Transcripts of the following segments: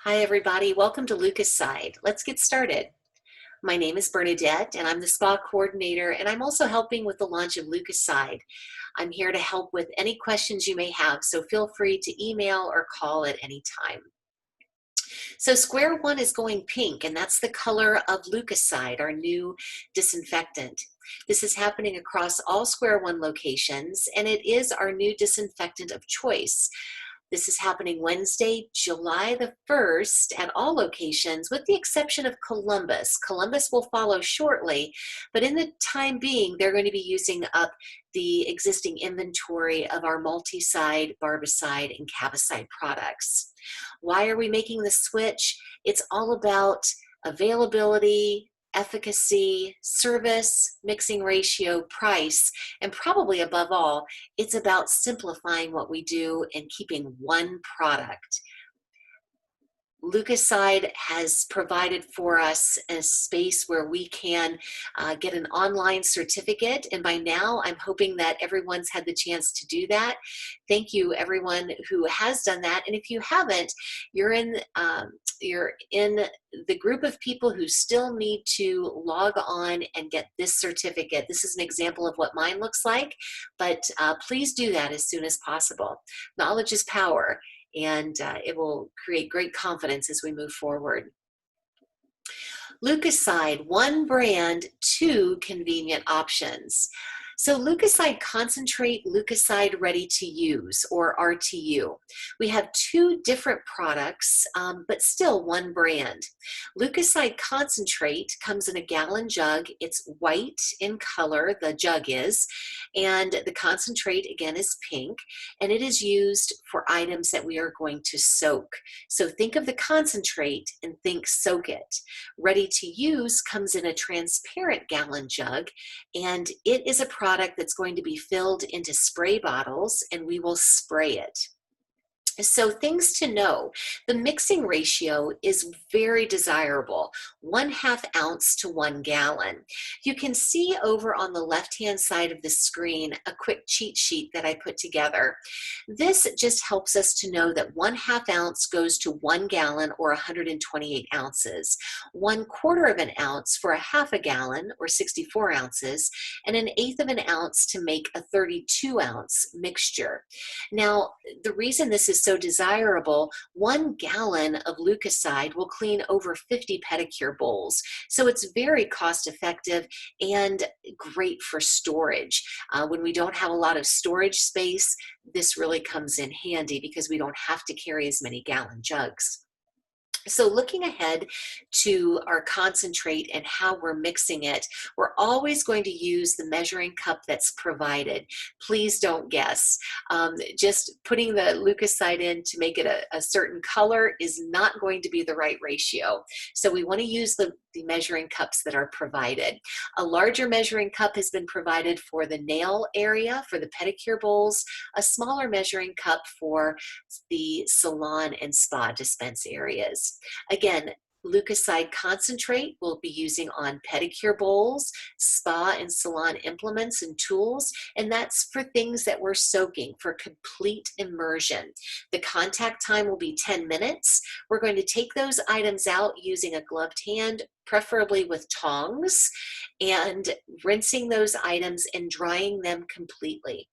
Hi, everybody. Welcome to Lucas-Cide. Let's get started. My name is Bernadette, and I'm the spa coordinator, and I'm also helping with the launch of Lucas-Cide. I'm here to help with any questions you may have, so feel free to email or call at any time. So square one is going pink, and that's the color of Lucas-Cide, our new disinfectant. This is happening across all square one locations, and it is our new disinfectant of choice. This is happening Wednesday, July the 1st at all locations, with the exception of Columbus. Columbus will follow shortly, but in the time being, they're going to be using up the existing inventory of our multi-side, barbicide, and cabicide products. Why are we making the switch? It's all about availability, efficacy, service, mixing ratio, price, and probably above all, it's about simplifying what we do and keeping one product. Lucas-Cide has provided for us a space where we can get an online certificate, and by now I'm hoping that everyone's had the chance to do that. Thank you, everyone who has done that, and if you haven't, you're in the group of people who still need to log on and get this certificate. This is an example of what mine looks like, but please do that as soon as possible. Knowledge is power, and it will create great confidence as we move forward. Lucas-Cide, one brand, two convenient options. So Lucas-Cide Concentrate, Lucas-Cide Ready to Use, or RTU. We have two different products, but still one brand. Lucas-Cide Concentrate comes in a gallon jug. It's white in color, the jug is, and the concentrate, again, is pink, and it is used for items that we are going to soak. So think of the concentrate and think soak it. Ready to Use comes in a transparent gallon jug, and it is a product that's going to be filled into spray bottles, and we will spray it. So things to know, the mixing ratio is very desirable, 1/2 ounce to 1 gallon. You can see over on the left-hand side of the screen a quick cheat sheet that I put together. This just helps us to know that 1/2 ounce goes to 1 gallon or 128 ounces, 1/4 of an ounce for a 1/2 a gallon or 64 ounces, and 1/8 of an ounce to make a 32 ounce mixture. Now, the reason this is so desirable, 1 gallon of Lucas-Cide will clean over 50 pedicure bowls. So it's very cost effective and great for storage. When we don't have a lot of storage space, this really comes in handy because we don't have to carry as many gallon jugs. So looking ahead to our concentrate and how we're mixing it, we're always going to use the measuring cup that's provided. Please don't guess. Just putting the Lucas-Cide in to make it a certain color is not going to be the right ratio. So we want to use the measuring cups that are provided. A larger measuring cup has been provided for the nail area, for the pedicure bowls, a smaller measuring cup for the salon and spa dispense areas. Again, Lucas-Cide Concentrate we'll be using on pedicure bowls, spa and salon implements and tools, and that's for things that we're soaking for complete immersion. The contact time will be 10 minutes. We're going to take those items out using a gloved hand, preferably with tongs, and rinsing those items and drying them completely.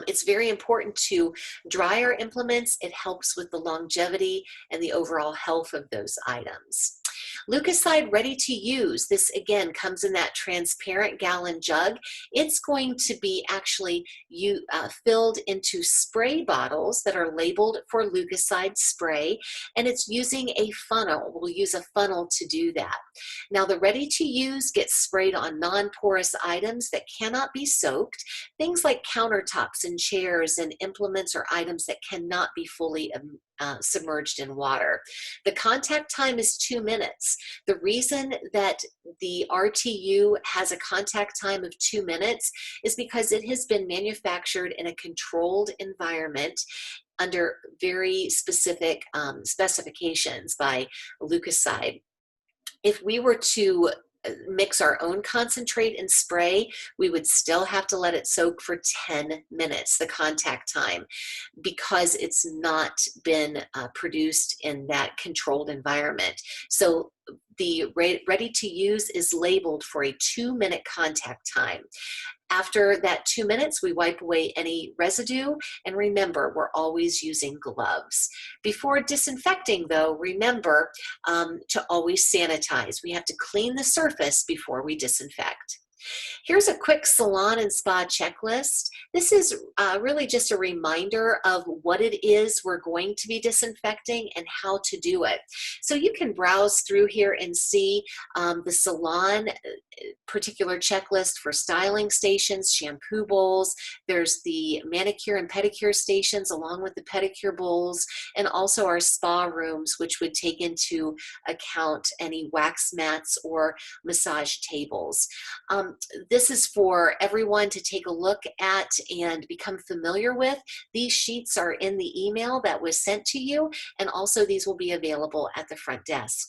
It's very important to dry our implements. It helps with the longevity and the overall health of those items. Lucas-Cide Ready to Use. This again comes in that transparent gallon jug. It's going to be actually filled into spray bottles that are labeled for Lucas-Cide spray, and it's using a funnel. We'll use a funnel to do that. Now the Ready to Use gets sprayed on non-porous items that cannot be soaked, things like countertops and chairs and implements or items that cannot be fully submerged in water. The contact time is 2 minutes. The reason that the RTU has a contact time of 2 minutes is because it has been manufactured in a controlled environment under very specific specifications by Lucas-Cide. If we were to mix our own concentrate and spray, we would still have to let it soak for 10 minutes, the contact time, because it's not been produced in that controlled environment. So the ready to use is labeled for a 2-minute contact time. After that 2 minutes, we wipe away any residue, and remember, we're always using gloves. Before disinfecting though, remember to always sanitize. We have to clean the surface before we disinfect. Here's a quick salon and spa checklist. This is really just a reminder of what it is we're going to be disinfecting and how to do it. So you can browse through here and see the salon particular checklist for styling stations, shampoo bowls. There's the manicure and pedicure stations along with the pedicure bowls, and also our spa rooms, which would take into account any wax mats or massage tables. This is for everyone to take a look at and become familiar with. These sheets are in the email that was sent to you, and also these will be available at the front desk.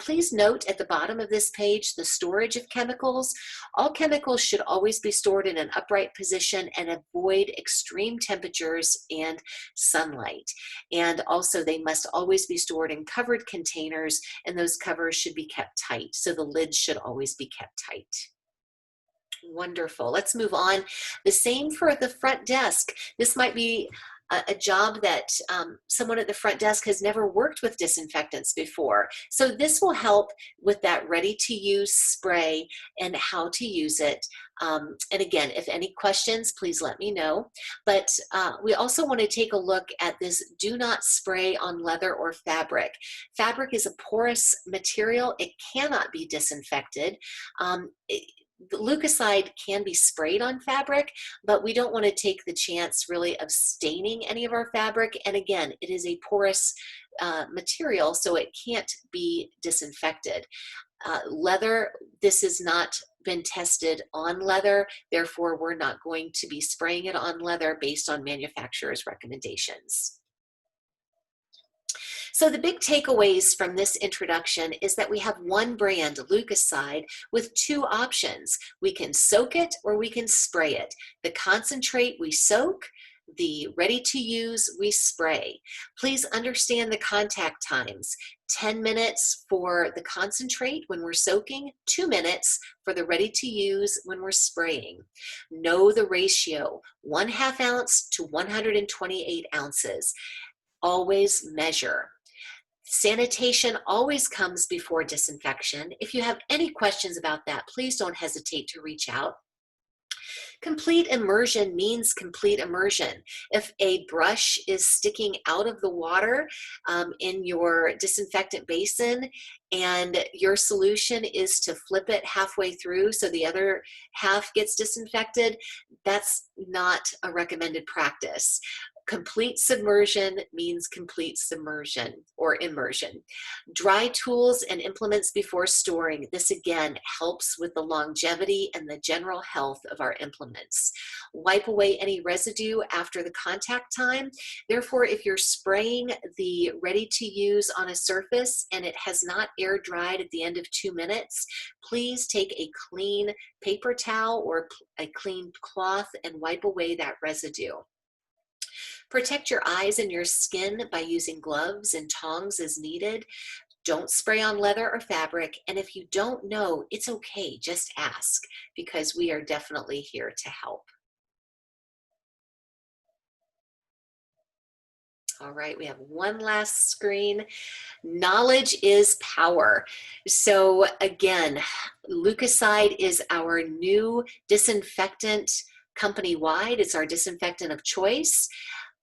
Please note at the bottom of this page the storage of chemicals. All chemicals should always be stored in an upright position and avoid extreme temperatures and sunlight. And also they must always be stored in covered containers, and those covers should be kept tight. So the lids should always be kept tight. Wonderful. Let's move on. The same for the front desk. This might be a job that someone at the front desk has never worked with disinfectants before. So this will help with that ready-to-use spray and how to use it. And again, if any questions, please let me know. But we also want to take a look at this do not spray on leather or fabric. Fabric is a porous material. It cannot be disinfected. The Lucas-Cide can be sprayed on fabric, but we don't want to take the chance really of staining any of our fabric. And again, it is a porous material, so it can't be disinfected. Leather, this has not been tested on leather, therefore we're not going to be spraying it on leather based on manufacturer's recommendations. So the big takeaways from this introduction is that we have one brand, Lucas-Cide, with two options. We can soak it or we can spray it. The concentrate we soak, the ready-to-use we spray. Please understand the contact times. 10 minutes for the concentrate when we're soaking, 2 minutes for the ready-to-use when we're spraying. Know the ratio, 1/2 ounce to 128 ounces. Always measure. Sanitation always comes before disinfection. If you have any questions about that, please don't hesitate to reach out. Complete immersion means complete immersion. If a brush is sticking out of the water in your disinfectant basin and your solution is to flip it halfway through so the other half gets disinfected, that's not a recommended practice. Complete submersion means complete submersion or immersion. Dry tools and implements before storing. This again helps with the longevity and the general health of our implements. Wipe away any residue after the contact time. Therefore, if you're spraying the ready to use on a surface and it has not air dried at the end of 2 minutes, please take a clean paper towel or a clean cloth and wipe away that residue. Protect your eyes and your skin by using gloves and tongs as needed. Don't spray on leather or fabric. And if you don't know, it's okay. Just ask, because we are definitely here to help. All right, we have one last screen. Knowledge is power. So again, Lucas-Cide is our new disinfectant company-wide. It's our disinfectant of choice.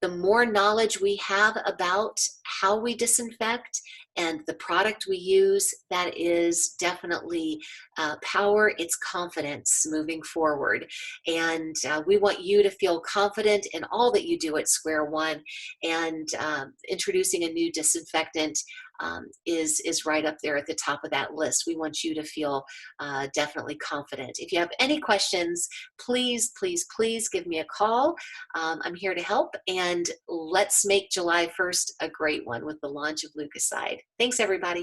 The more knowledge we have about how we disinfect and the product we use, that is definitely power, it's confidence moving forward. And we want you to feel confident in all that you do at Square One, and introducing a new disinfectant is right up there at the top of that list. We want you to feel definitely confident. If you have any questions, please, please, please give me a call. I'm here to help, and let's make July 1st a great one with the launch of Lucas-Cide. Thanks, everybody.